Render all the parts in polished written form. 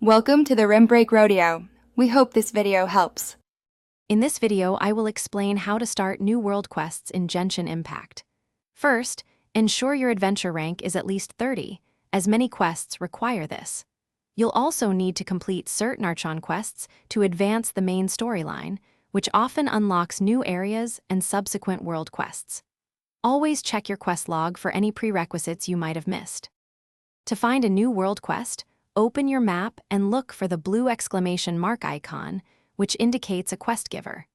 Welcome to the Rim Break Rodeo. We hope this video helps. In this video, I will explain how to start new world quests in Genshin Impact. First, ensure your adventure rank is at least 30, as many quests require this. You'll also need to complete certain Archon quests to advance the main storyline, which often unlocks new areas and subsequent world quests. Always check your quest log for any prerequisites you might have missed. To find a new world quest, open your map and look for the blue exclamation mark icon, which indicates a quest giver.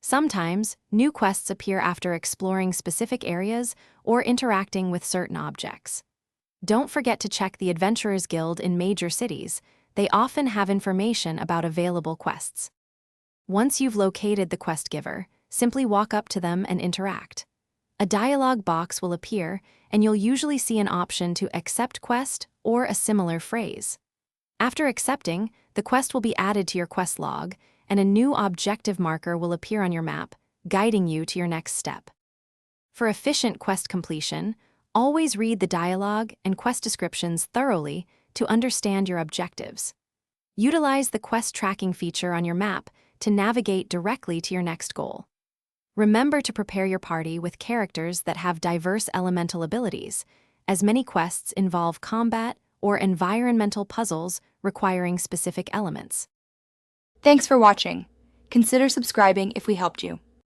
Sometimes, new quests appear after exploring specific areas or interacting with certain objects. Don't forget to check the Adventurers Guild in major cities. They often have information about available quests. Once you've located the quest giver, simply walk up to them and interact. A dialog box will appear, and you'll usually see an option to accept quest or a similar phrase. After accepting, the quest will be added to your quest log, and a new objective marker will appear on your map, guiding you to your next step. For efficient quest completion, always read the dialogue and quest descriptions thoroughly to understand your objectives. Utilize the quest tracking feature on your map to navigate directly to your next goal. Remember to prepare your party with characters that have diverse elemental abilities, as many quests involve combat or environmental puzzles requiring specific elements. Thanks for watching. Consider subscribing if we helped you.